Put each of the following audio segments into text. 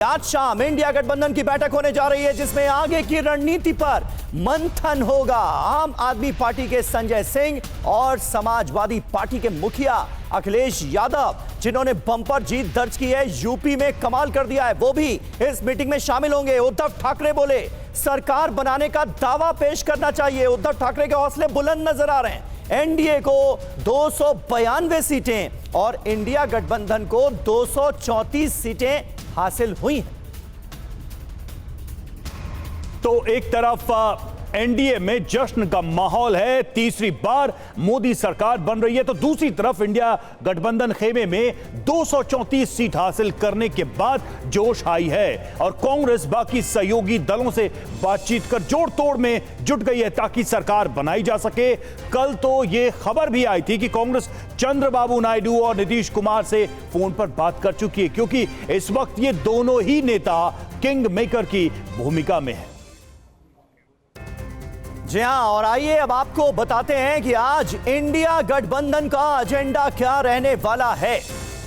आज शाम इंडिया गठबंधन की बैठक होने जा रही है, जिसमें आगे की रणनीति पर मंथन होगा। आम आदमी पार्टी के संजय सिंह और समाजवादी पार्टी के मुखिया अखिलेश यादव, जिन्होंने बम्पर जीत दर्ज की है, यूपी में कमाल कर दिया है, वो भी इस मीटिंग में शामिल होंगे। उद्धव ठाकरे बोले सरकार बनाने का दावा पेश करना चाहिए। उद्धव ठाकरे के हौसले बुलंद नजर आ रहे हैं। एनडीए को 292 सीटें और इंडिया गठबंधन को 234 सीटें हासिल हुई हैं। तो एक तरफ एनडीए में जश्न का माहौल है, तीसरी बार मोदी सरकार बन रही है, तो दूसरी तरफ इंडिया गठबंधन खेमे में 234 सीट हासिल करने के बाद जोश आई है और कांग्रेस बाकी सहयोगी दलों से बातचीत कर जोड़ तोड़ में जुट गई है ताकि सरकार बनाई जा सके। कल तो यह खबर भी आई थी कि कांग्रेस चंद्रबाबू नायडू और नीतीश कुमार से फोन पर बात कर चुकी है, क्योंकि इस वक्त ये दोनों ही नेता किंग मेकर की भूमिका में है। जी हां, और आइए अब आपको बताते हैं कि आज इंडिया गठबंधन का एजेंडा क्या रहने वाला है।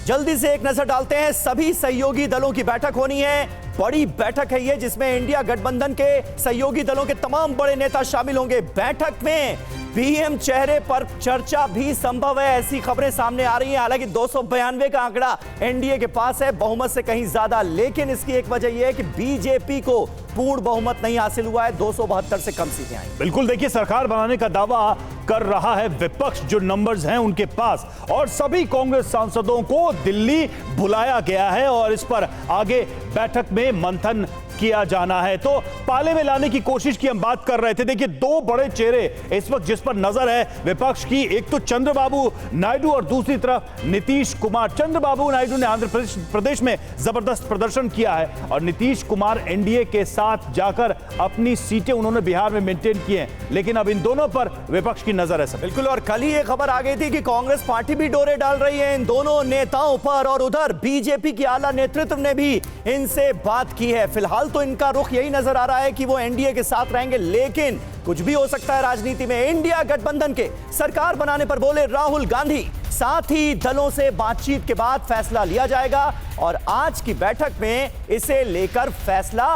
जल्दी से एक नजर डालते हैं। सभी सहयोगी दलों की बैठक होनी है, बड़ी बैठक है ये, जिसमें इंडिया गठबंधन के सहयोगी दलों के तमाम बड़े नेता शामिल होंगे। बैठक में पीएम चेहरे पर चर्चा भी संभव है, ऐसी खबरें सामने आ रही हैं। हालांकि 292 का आंकड़ा एनडीए के पास है, बहुमत से कहीं ज्यादा, लेकिन इसकी एक वजह यह है कि बीजेपी को पूर्ण बहुमत नहीं हासिल हुआ है, 272 से कम सीटें आई। बिल्कुल, देखिए सरकार बनाने का दावा कर रहा है विपक्ष, जो नंबर्स हैं उनके पास, और सभी कांग्रेस सांसदों को दिल्ली बुलाया गया है और इस पर आगे बैठक में मंथन किया जाना है। तो पाले में लाने की कोशिश की हम बात कर रहे थे। देखिए दो बड़े चेहरे इस वक्त जिस पर नजर है विपक्ष की, एक तो चंद्रबाबू नायडू और दूसरी तरफ नीतीश कुमार। चंद्रबाबू नायडू ने आंध्र प्रदेश में जबरदस्त प्रदर्शन किया है और नीतीश कुमार एनडीए के साथ जाकर अपनी सीटें उन्होंने बिहार में मेंटेन की हैं, लेकिन अब इन दोनों पर विपक्ष की नजर है सब। बिल्कुल, और कल ही ये खबर आ गई थी कि कांग्रेस पार्टी भी डोरे डाल रही है इन दोनों नेताओं पर, और उधर बीजेपी की आला नेतृत्व ने भी इनसे बात की है। फिलहाल तो इनका रुख यही नजर आ रहा है कि वो एनडीए के साथ रहेंगे, लेकिन कुछ भी हो सकता है राजनीति में। इंडिया गठबंधन के सरकार बनाने पर बोले राहुल गांधी, साथ ही दलों से बातचीत के बाद फैसला लिया जाएगा और आज की बैठक में इसे लेकर फैसला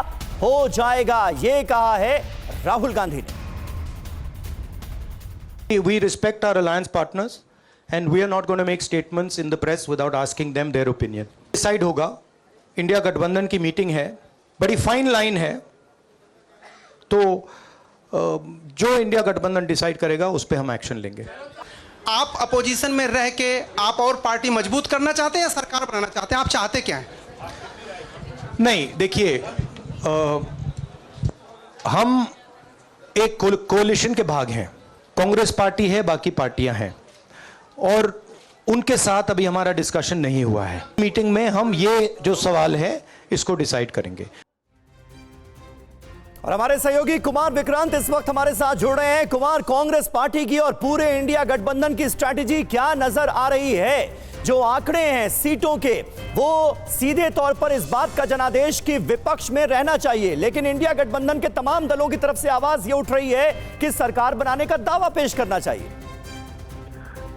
हो जाएगा, ये कहा है राहुल गांधी ने। We respect our alliance partners and we are not going to make statements in the press without asking them their opinion. Decide होगा, इंडिया गठबंधन की मीटिंग है, बड़ी फाइन लाइन है, तो जो इंडिया गठबंधन डिसाइड करेगा उस पर हम एक्शन लेंगे। आप अपोजिशन में रह के आप और पार्टी मजबूत करना चाहते हैं या सरकार बनाना चाहते हैं? आप चाहते क्या हैं? नहीं, देखिए, हम एक कोalition के भाग हैं। कांग्रेस पार्टी है, बाकी पार्टियां हैं, और उनके साथ अभी हमारा डिस्कशन नहीं हुआ है। मीटिंग में हम ये जो सवाल है इसको डिसाइड करेंगे। और हमारे सहयोगी कुमार विक्रांत इस वक्त हमारे साथ जुड़ रहे हैं। कुमार, कांग्रेस पार्टी की और पूरे इंडिया गठबंधन की स्ट्रैटेजी क्या नजर आ रही है? जो आंकड़े हैं सीटों के, वो सीधे तौर पर इस बात का जनादेश कि विपक्ष में रहना चाहिए, लेकिन इंडिया गठबंधन के तमाम दलों की तरफ से आवाज ये उठ रही है कि सरकार बनाने का दावा पेश करना चाहिए।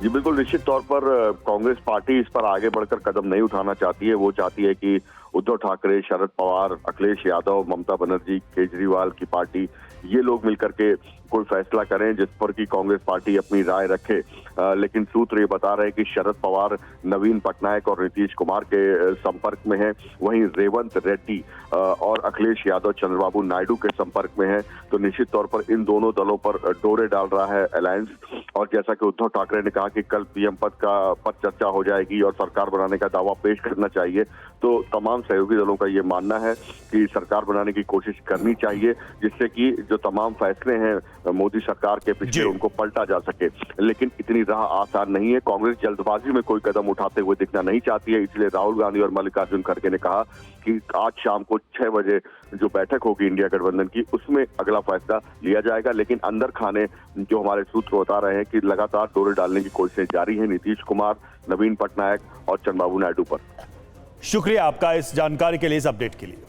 जी बिल्कुल, निश्चित तौर पर कांग्रेस पार्टी इस पर आगे बढ़कर कदम नहीं उठाना चाहती है। वो चाहती है कि उद्धव ठाकरे, शरद पवार, अखिलेश यादव, ममता बनर्जी, केजरीवाल की पार्टी, ये लोग मिलकर के कोई फैसला करें जिस पर कि कांग्रेस पार्टी अपनी राय रखे। लेकिन सूत्र ये बता रहे हैं कि शरद पवार नवीन पटनायक और नीतीश कुमार के संपर्क में है, वहीं रेवंत रेड्डी और अखिलेश यादव चंद्रबाबू नायडू के संपर्क में है। तो निश्चित तौर पर इन दोनों दलों पर डोरे डाल रहा है अलायंस। और जैसा कि उद्धव ठाकरे ने कहा कि कल पीएम पद पर चर्चा हो जाएगी और सरकार बनाने का दावा पेश करना चाहिए, तो तमाम सहयोगी दलों का ये मानना है कि सरकार बनाने की कोशिश करनी चाहिए, जिससे कि जो तमाम फैसले हैं मोदी सरकार के पिछले उनको पलटा जा सके। लेकिन इतनी राह आसान नहीं है। कांग्रेस जल्दबाजी में कोई कदम उठाते हुए दिखना नहीं चाहती है, इसलिए राहुल गांधी और मल्लिकार्जुन खड़गे ने कहा कि आज शाम को 6 बजे जो बैठक होगी इंडिया गठबंधन की, उसमें अगला फैसला लिया जाएगा। लेकिन अंदर खाने जो हमारे सूत्र बता रहे हैं कि लगातार डोरे डालने की कोशिशें जारी है नीतीश कुमार, नवीन पटनायक और चंद्रबाबू नायडू पर। शुक्रिया आपका इस जानकारी के लिए, इस अपडेट के लिए।